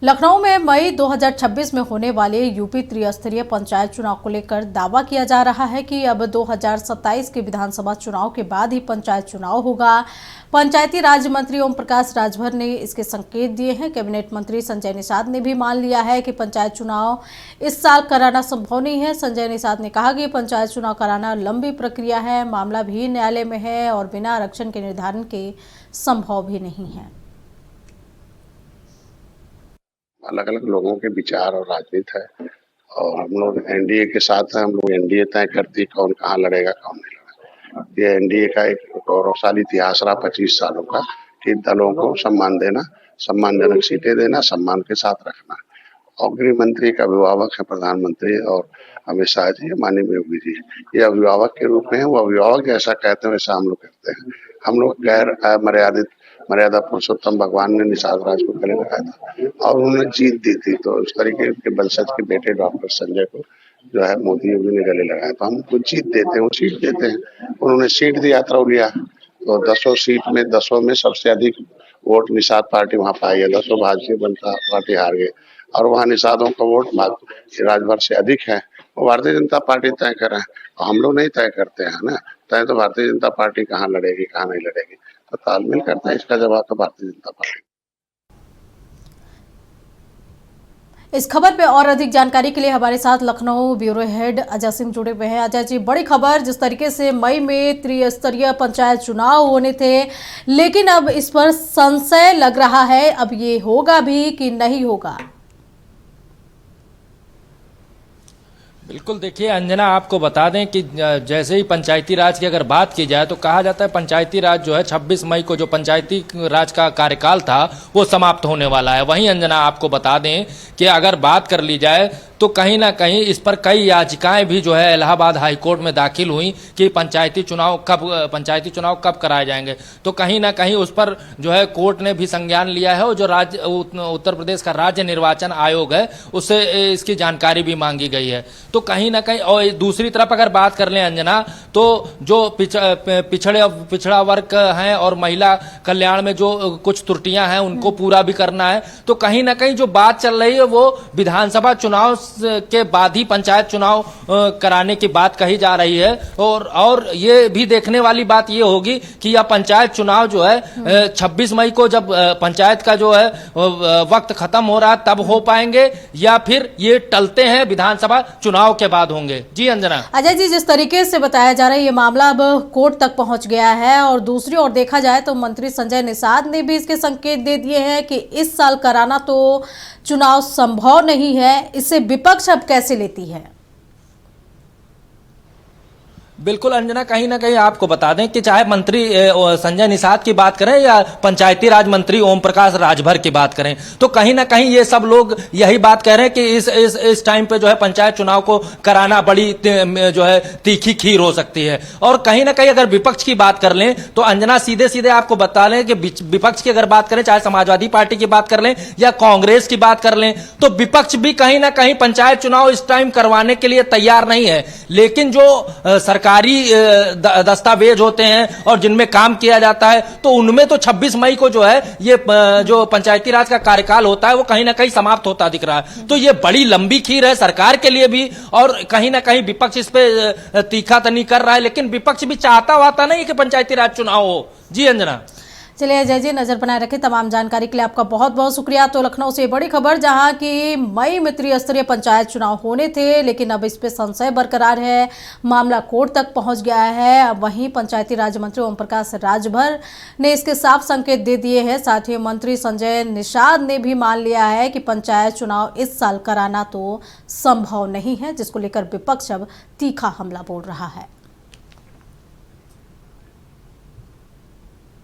लखनऊ में मई 2026 में होने वाले यूपी त्रिस्तरीय पंचायत चुनाव को लेकर दावा किया जा रहा है कि अब 2027 के विधानसभा चुनाव के बाद ही पंचायत चुनाव होगा। पंचायती राज मंत्री ओम प्रकाश राजभर ने इसके संकेत दिए हैं। कैबिनेट मंत्री संजय निषाद ने भी मान लिया है कि पंचायत चुनाव इस साल कराना संभव नहीं है। संजय निषाद ने कहा कि पंचायत चुनाव कराना लंबी प्रक्रिया है, मामला भी न्यायालय में है और बिना आरक्षण के निर्धारण के संभव भी नहीं है। अलग अलग लोगों के विचार और राजनीति है और हम लोग एनडीए के साथ हैं। हम लोग एनडीए तय करती कौन कहाँ लड़ेगा कौन नहीं लड़ेगा। ये एनडीए का एक गौरवशाली इतिहास रहा 25 सालों का कि दलों को सम्मान देना, सम्मानजनक सीटें देना, सम्मान के साथ रखना। और गृह मंत्री का अभिभावक है प्रधानमंत्री और अमित शाह जी, माननीय योगी जी, ये अभिभावक के रूप में है। वो अभिभावक जैसा कहते हैं वैसा हम लोग करते हैं। हम लोग गैर मर्यादा पुरुषोत्तम भगवान ने निषाद राज को गले लगाया था और उन्होंने जीत दी थी। तो उस तरीके के वंशज के बेटे डॉक्टर संजय को जो है मोदी योगी ने गले लगाया। तो हम उनको जीत देते हैं, वो सीट देते हैं। उन्होंने सीट दिया तो लिया। तो 10 सीट में 10 में सबसे अधिक वोट निषाद पार्टी वहां पाई है। 10 भारतीय जनता पार्टी हार गई और वहाँ निषादों का वोट राजभर से अधिक है। वो भारतीय जनता पार्टी तय कर रहे हैं। हम लोग नहीं तय करते हैं ना, तय तो भारतीय जनता पार्टी कहाँ लड़ेगी कहाँ नहीं लड़ेगी, तो तालमेल करते हैं। इसका जवाब तो भारतीय जनता पार्टी। इस खबर पे और अधिक जानकारी के लिए हमारे साथ लखनऊ ब्यूरो हेड अजय सिंह जुड़े हुए हैं। अजय जी, बड़ी खबर, जिस तरीके से मई में त्रिस्तरीय पंचायत चुनाव होने थे, लेकिन अब इस पर संशय लग रहा है, अब ये होगा भी कि नहीं होगा। बिल्कुल, देखिए अंजना, आपको बता दें कि जैसे ही पंचायती राज की अगर बात की जाए तो कहा जाता है पंचायती राज जो है 26 मई को जो पंचायती राज का कार्यकाल था वो समाप्त होने वाला है। वहीं अंजना, आपको बता दें कि अगर बात कर ली जाए तो कहीं ना कहीं इस पर कई याचिकाएं भी जो है इलाहाबाद हाईकोर्ट में दाखिल हुई कि पंचायती चुनाव कब कराए जाएंगे। तो कहीं ना कहीं उस पर जो है कोर्ट ने भी संज्ञान लिया है और जो उत्तर प्रदेश का राज्य निर्वाचन आयोग है उससे इसकी जानकारी भी मांगी गई है। तो कहीं ना कहीं, और दूसरी तरफ अगर बात कर लें अंजना, तो जो पिछड़ा वर्ग हैं और महिला कल्याण में जो कुछ त्रुटियां हैं उनको पूरा भी करना है। तो कहीं ना कहीं जो बात चल रही है वो विधानसभा चुनाव के बाद ही पंचायत चुनाव कराने की बात कही जा रही है। और ये भी देखने वाली बात ये होगी कि यह पंचायत चुनाव जो है 26 मई को जब पंचायत का जो है वक्त खत्म हो रहा तब हो पाएंगे या फिर ये टलते हैं विधानसभा चुनाव के बाद होंगे। जी अंजना। अजय जी, जिस तरीके से बताया जा रहा है ये मामला अब कोर्ट तक पहुंच गया है और दूसरी ओर देखा जाए तो मंत्री संजय निषाद ने भी इसके संकेत दे दिए हैं कि इस साल कराना तो चुनाव संभव नहीं है। इससे विपक्ष अब कैसे लेती है? बिल्कुल अंजना, कहीं ना कहीं आपको बता दें कि चाहे मंत्री संजय निषाद की बात करें या पंचायती राज मंत्री ओम प्रकाश राजभर की बात करें, तो कहीं ना कहीं ये सब लोग यही बात कह रहे हैं कि इस टाइम पे जो है पंचायत चुनाव को कराना बड़ी जो है तीखी खीर हो सकती है। और कहीं ना कहीं अगर विपक्ष की बात कर लें तो अंजना, सीधे सीधे आपको बता लें कि विपक्ष की अगर बात करें, चाहे समाजवादी पार्टी की बात कर लें या कांग्रेस की बात कर लें, तो विपक्ष भी कहीं ना कहीं पंचायत चुनाव इस टाइम करवाने के लिए तैयार नहीं है। लेकिन जो सरकार दस्तावेज होते हैं और जिनमें काम किया जाता है तो उनमें तो 26 मई को जो है ये जो पंचायती राज का कार्यकाल होता है वो कहीं ना कहीं समाप्त होता दिख रहा है। तो ये बड़ी लंबी खीर है सरकार के लिए भी और कहीं ना कहीं विपक्ष इस पे तीखा तनी कर रहा है, लेकिन विपक्ष भी चाहता नहीं कि पंचायती राज चुनाव हो। जी अंजना। चलिए अजय जी, नजर बनाए रखें। तमाम जानकारी के लिए आपका बहुत बहुत शुक्रिया। तो लखनऊ से बड़ी खबर, जहां की मई में त्रिस्तरीय पंचायत चुनाव होने थे, लेकिन अब इस पे संशय बरकरार है, मामला कोर्ट तक पहुंच गया है। अब वहीं पंचायती राज मंत्री ओम प्रकाश राजभर ने इसके साफ संकेत दे दिए हैं। साथ ही मंत्री संजय निषाद ने भी मान लिया है कि पंचायत चुनाव इस साल कराना तो संभव नहीं है, जिसको लेकर विपक्ष अब तीखा हमला बोल रहा है।